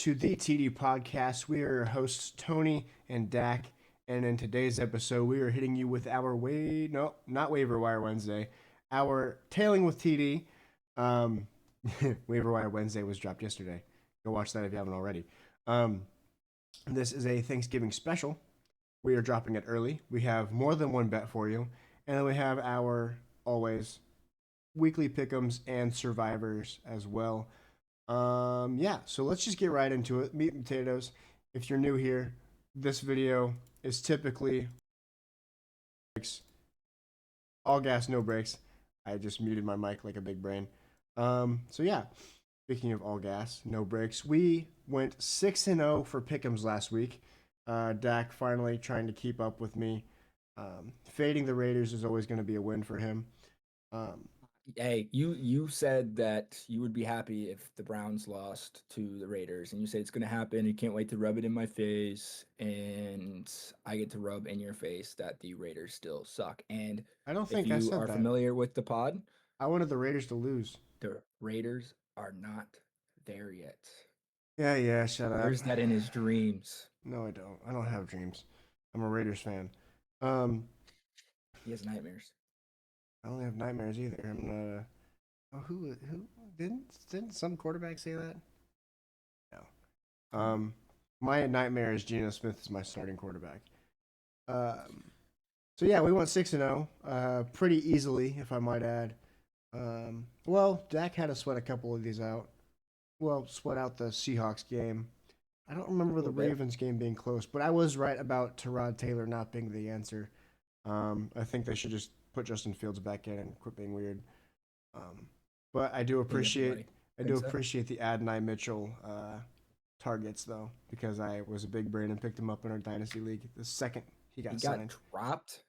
to the TD podcast. We are your hosts, Tony and Dak. And in today's episode, we are hitting you with our not waiver wire Wednesday, our tailing with TD. Um, waiver wire Wednesday was dropped yesterday. Go watch that if you haven't already. Um, this is a Thanksgiving special. We are dropping it early. We have more than one bet for you, and then we have our always weekly pick'ems and survivors as well. Yeah, so let's just get right into it. Meat and potatoes. If you're new here, this video is typically all gas, no brakes. I just muted my mic like a big brain. So yeah, speaking of all gas, no brakes, we went 6-0 for pick'ems last week. Dak finally trying to keep up with me. Fading the Raiders is always going to be a win for him. Um, Hey, you said that you would be happy if the Browns lost to the Raiders, and you said it's gonna happen. You can't wait to rub it in my face, and I get to rub in your face that the Raiders still suck. And I don't if think I you said are that. familiar with the pod, I wanted the Raiders to lose. the Raiders are not there yet. Yeah, shut He up. hears that in his dreams. No, I don't. I don't have dreams. I'm a Raiders fan. Um, He has nightmares. I don't have nightmares either. I'm not. Who didn't some quarterback say that? No. My nightmare is Geno Smith is my starting quarterback. Um, so yeah, we went 6-0, pretty easily, if I might add. Well, Dak had to sweat a couple of these out. Well, sweat out the Seahawks game. I don't A remember the little bit. Ravens game being close, but I was right about Tyrod Taylor not being the answer. I think they should just put Justin Fields back in and quit being weird. Um, but I do Think appreciate everybody I do thinks that. appreciate the Adonai Mitchell targets though, because I was a big brain and picked him up in our dynasty league the second he He got got signed. dropped.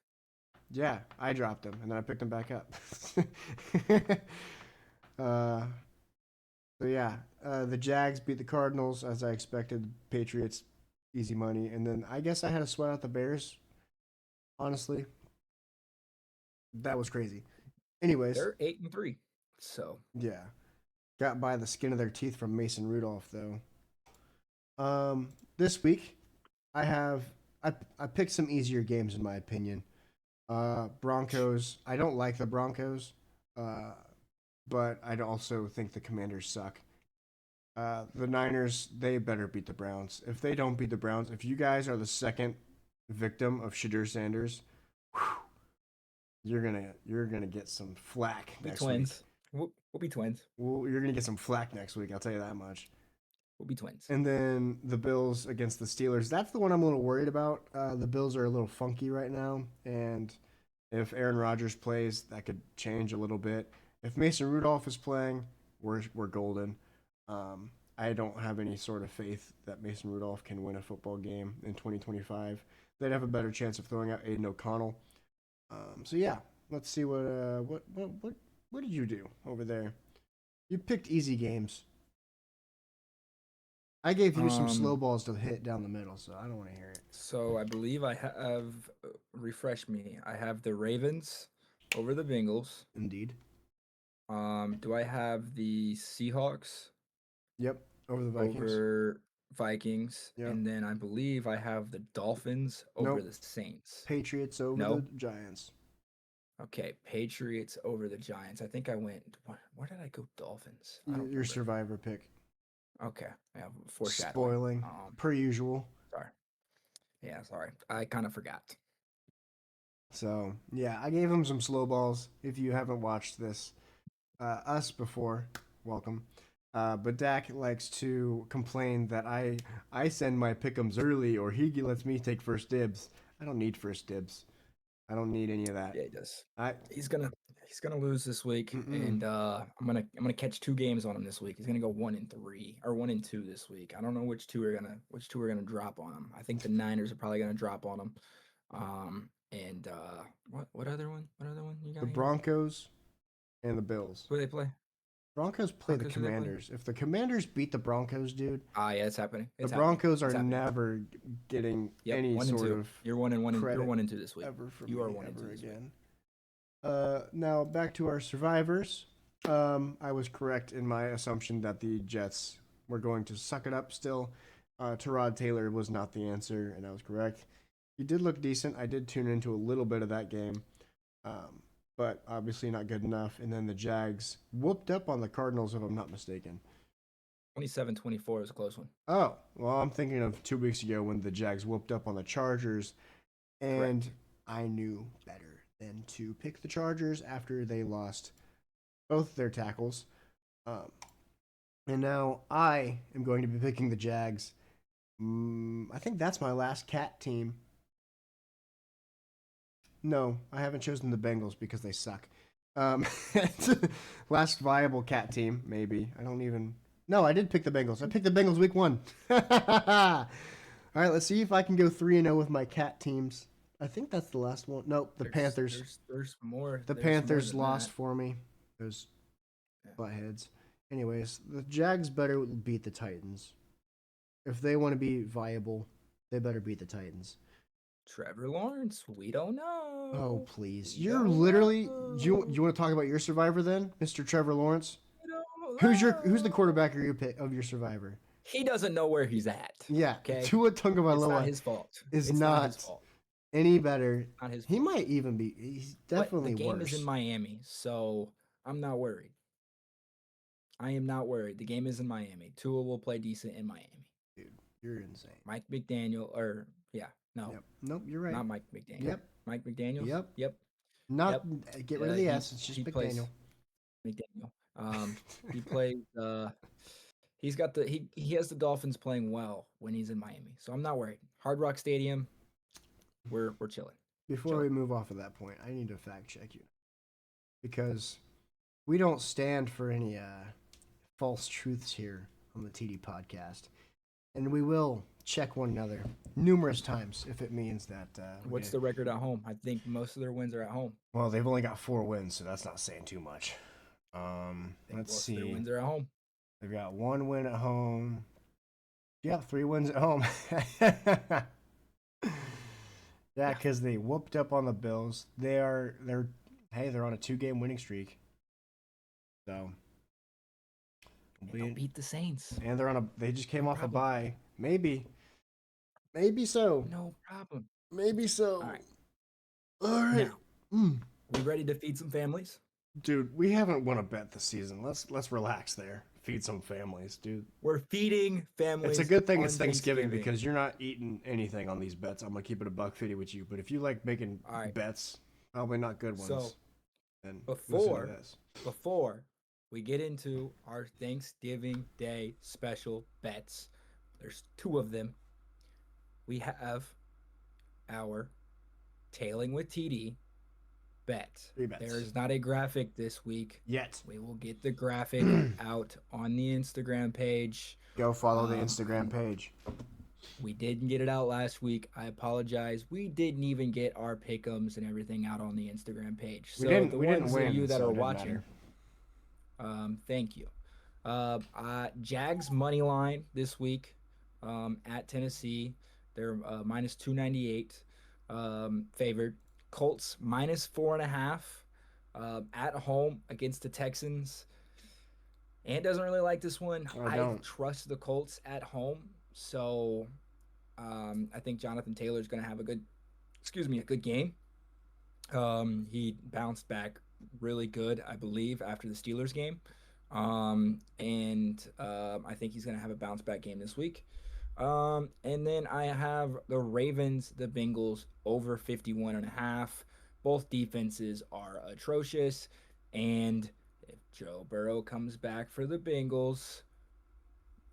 Yeah, I dropped him and then I picked him back up. uh, so yeah, the Jags beat the Cardinals as I expected. Patriots easy money, and then I guess I had to sweat out the Bears. Honestly, that was crazy. Anyways, They're 8-3. So yeah, got by the skin of their teeth from Mason Rudolph though. This week I have I picked some easier games in my opinion. Broncos. I don't like the Broncos, uh, but I also think the Commanders suck. The Niners, they better beat the Browns. If they don't beat the Browns, if you guys are the second victim of Shadur Sanders, whew, you're gonna get some flack be next week. twins. We'll be twins. Well, you're gonna get some flack next week. I'll tell you that much. We'll be twins. And then the Bills against the Steelers. That's the one I'm a little worried about. The Bills are a little funky right now, and if Aaron Rodgers plays, that could change a little bit. If Mason Rudolph is playing, we're golden. I don't have any sort of faith that Mason Rudolph can win a football game in 2025. They'd have a better chance of throwing out Aiden O'Connell. So yeah, let's see what did you do over there? You picked easy games. I gave you some slow Um, balls to hit down the middle, so I don't want to hear it. so I believe I have refresh me. I have the Ravens over the Bengals. Indeed. Do I have the Seahawks Yep. Over the Vikings. over Vikings? Yep. And then I believe I have the Dolphins over Nope. the Saints. Patriots over the No? Giants. Okay, Patriots over the Giants. I think I went. Where did I go? Dolphins. I don't Your remember. survivor pick. Okay, yeah, foreshadowing. Spoiling. Per usual. Sorry. Yeah, sorry. I kind of forgot. So, yeah, I gave him some slow balls. If you haven't watched this, us before, welcome. But Dak likes to complain that I send my pick'ems early or he lets me take first dibs. I don't need first dibs. I don't need any of that. Yeah, he does. I He's gonna lose this week, mm-mm. and I'm gonna catch 2 games on him this week. He's gonna go 1-3 or 1-2 this week. I don't know which two are gonna drop on him. I think the Niners are probably gonna drop on him. And what other one you The got here? Broncos and the Bills. Who do they play? Broncos play the Broncos, who they play? Commanders. If the Commanders beat the Broncos, dude, Ah, yeah, it's happening. the It's happening. Broncos are It's happening. never getting Yep, any one and sort two. of You're 1-1, and you're credit 1-2 this week. ever from You are me 1-2 ever this week. again. Now back to our survivors. I was correct in my assumption that the Jets we're going to suck it up still. Terod Taylor was not the answer, and I was correct. He did look decent. I did tune into a little bit of that game, but obviously not good enough. And then the Jags whooped up on the Cardinals, if I'm not mistaken. 27-24 was a close one. Oh, well, I'm thinking of 2 weeks ago when the Jags whooped up on the Chargers, and Correct. I knew better than to pick the Chargers after they lost both their tackles. And now I am going to be picking the Jags. I think that's my last cat team. No, I haven't chosen the Bengals because they suck. Um, last viable cat team, maybe. I don't even. No, I did pick the Bengals. I picked the Bengals week 1. All right, let's see if I can go 3-0 with my cat teams. I think that's the last one. Nope, the Panthers. There's more. The there's more Panthers than lost that. for me. Those Yeah. buttheads. Anyways, the Jags better beat the Titans. If they want to be viable, they better beat the Titans. Trevor Lawrence, we don't know. Oh, please. We You're don't literally know. you want to talk about your survivor then, Mr. Trevor Lawrence? We don't Who's the know. quarterback of your survivor? He doesn't know where he's at. Yeah, Okay. Tua It's not Tagovailoa his fault. is It's not his fault. any better. Not his He fault. might even be. He's But definitely the game worse. is in Miami, so I'm not worried. I am not worried. The game is in Miami. Tua will play decent in Miami. Dude, you're insane. Mike McDaniel, or yeah, no, Yep. Nope, you're right. not Mike McDaniel. Yep. Mike McDaniel. Yep. Yep. Not get rid of the He- S. It's just he plays McDaniel. McDaniel. He plays. He's got the he has the Dolphins playing well when he's in Miami, so I'm not worried. Hard Rock Stadium, we're chilling. Before we move off of that point, I need to fact check you because we don't stand for any false truths here on the TD podcast, and we will check one another numerous times if it means that. What's the record at home? I think most of their wins are at home. Well, they've only got 4 wins, so that's not saying too much. I think Let's most of their see. wins are at home. They've got 1 win at home. Yeah, 3 wins at home. Yeah, because they whooped up on the Bills. They're on a 2-game winning streak. So They'll beat the Saints. and they just came off a problem. bye. Maybe so. No problem. Maybe so. All right. All right. Now, we ready to feed some families? Dude, we haven't won a bet this season. Let's relax there. Feed some families, dude. We're feeding families. It's a good thing on it's Thanksgiving because you're not eating anything on these bets. I'm gonna keep it $1.50 with you. But if you like making bets, probably not good ones. So, then before we get into our Thanksgiving Day special bets, there's 2 of them. We have our Tailing with TD bet. 3 bets. There is not a graphic this week Yet. We will get the graphic out on the Instagram page. Go follow the Instagram page. We didn't get it out last week. I apologize. We didn't even get our pick'ems and everything out on the Instagram page. So we the didn't ones win, of you that so are it didn't watching, thank you. Jags money line this week at Tennessee. They're minus 298 favored. Colts minus 4.5 at home against the Texans. Ant doesn't really like this one. I trust the Colts at home, so I think Jonathan Taylor is going to have a good game. He bounced back really good, I believe, after the Steelers game, and I think he's going to have a bounce back game this week. And then I have the Ravens, the Bengals over 51.5. Both defenses are atrocious, and if Joe Burrow comes back for the Bengals,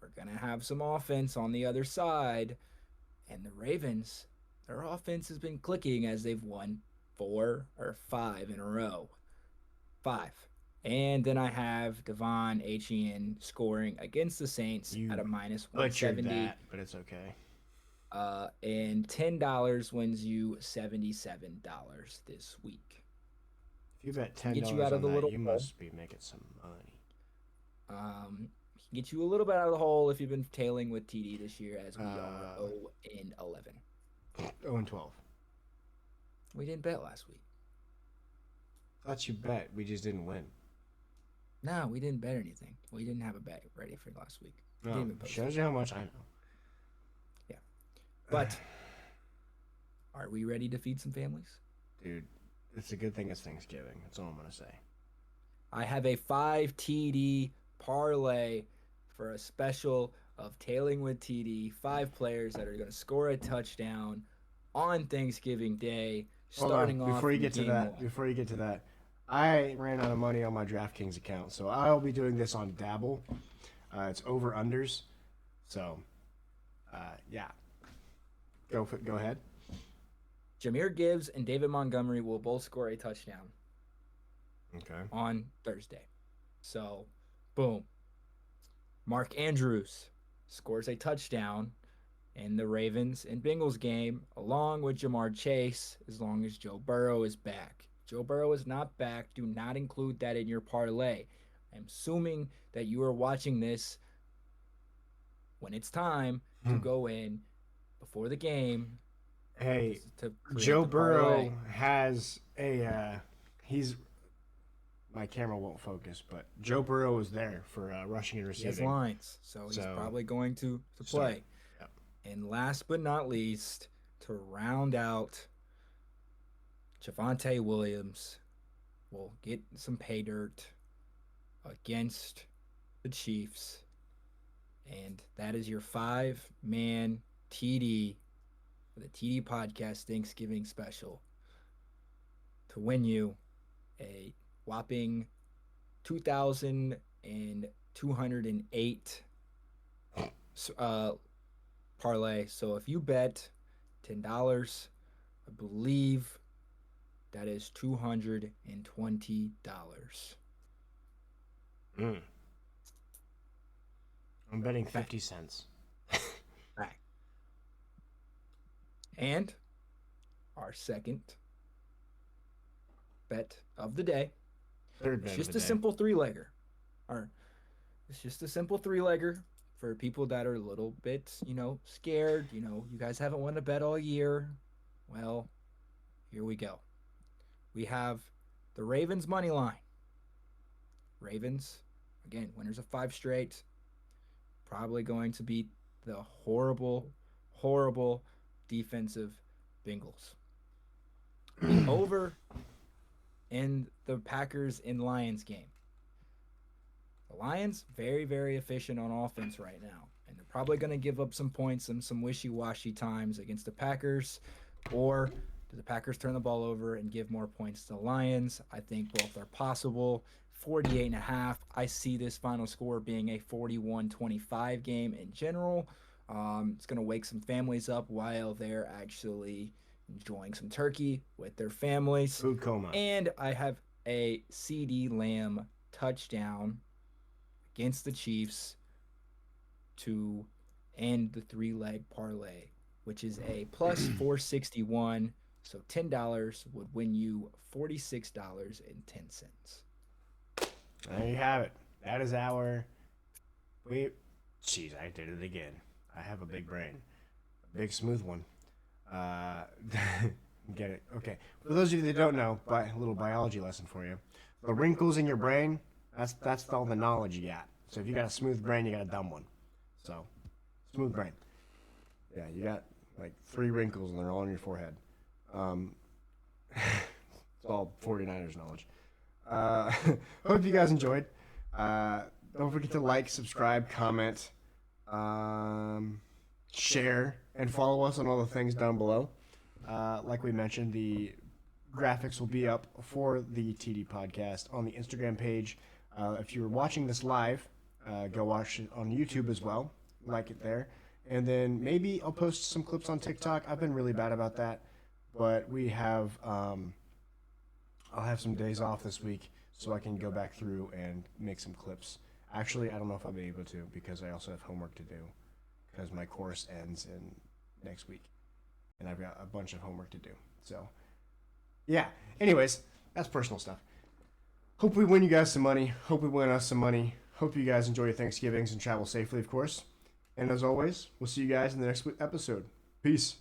we're going to have some offense on the other side. And the Ravens, their offense has been clicking as they've won 4 or 5 in a row. 5. And then I have Devon Achane scoring against the Saints at a minus 170. That, but it's okay. And $10 wins you $77 this week. If you bet $10 get you out of the little you must be making some money. Get you a little bit out of the hole if you've been tailing with TD this year, as we are 0-11. 0-12. We didn't bet last week. Thought you bet. We just didn't win. No, we didn't bet anything. We didn't have a bet ready for last week. No, Didn't even post shows it. you how much I know. Yeah. But are we ready to feed some families? Dude, it's a good thing it's Thanksgiving. That's all I'm gonna say. I have a 5 TD parlay for a special of Tailing with TD. 5 players that are going to score a touchdown on Thanksgiving Day, Hold on, starting off in game 1. before you get to that, I ran out of money on my DraftKings account, so I'll be doing this on Dabble. It's over unders, so yeah, go ahead. Jahmyr Gibbs and David Montgomery will both score a touchdown Okay. on Thursday. So, boom. Mark Andrews scores a touchdown in the Ravens and Bengals game, along with Jamar Chase, as long as Joe Burrow is back. Joe Burrow is not back. Do not include that in your parlay. I'm assuming that you are watching this when it's time to go in before the game. Hey, to Joe Burrow has a he's my camera won't focus, but Joe Burrow is there for rushing and He has receiving. lines, so he's probably going to play. Yep. And last but not least, to round out, Javonte Williams will get some pay dirt against the Chiefs. And that is your 5-man TD for the TD Podcast Thanksgiving special to win you a whopping 2,208 parlay. So if you bet $10, I believe that is $220. I'm betting 50 cents. Right. And our second bet of the day. Third bet It's just of the a day. simple 3-legger. It's just a simple 3-legger for people that are a little bit, scared. You guys haven't won a bet all year. Well, here we go. We have the Ravens money line. Ravens, again, winners of 5 straight. Probably going to beat the horrible, horrible defensive Bengals. The over in the Packers and Lions game. The Lions, very, very efficient on offense right now. And they're probably going to give up some points and some wishy-washy times against the Packers. Or do the Packers turn the ball over and give more points to the Lions? I think both are possible. 48.5. I see this final score being a 41-25 game in general. It's going to wake some families up while they're actually enjoying some turkey with their families. Food coma. And I have a CeeDee Lamb touchdown against the Chiefs to end the 3-leg parlay, which is a plus 461. So $10 would win you $46.10. There you have it. That is our. Jeez, I did it again. I have a big brain, a big smooth one. Get it? Okay. For those of you that don't know, a little biology lesson for you. The wrinkles in your brain, that's all the knowledge you got. So if you got a smooth brain, you got a dumb one. So, smooth brain. Yeah, you got like 3 wrinkles and they're all on your forehead. It's all 49ers knowledge. Hope you guys enjoyed. Don't forget to like, subscribe, comment, share, and follow us on all the things down below. Like we mentioned, the graphics will be up for the TD podcast on the Instagram page. If you're watching this live, go watch it on YouTube as well. Like it there. And then maybe I'll post some clips on TikTok. I've been really bad about that. But we have, I'll have some days off this week so I can go back through and make some clips. Actually, I don't know if I'll be able to because I also have homework to do because my course ends in next week. And I've got a bunch of homework to do. So, yeah. Anyways, that's personal stuff. Hope we win you guys some money. Hope we win us some money. Hope you guys enjoy your Thanksgivings and travel safely, of course. And as always, we'll see you guys in the next episode. Peace.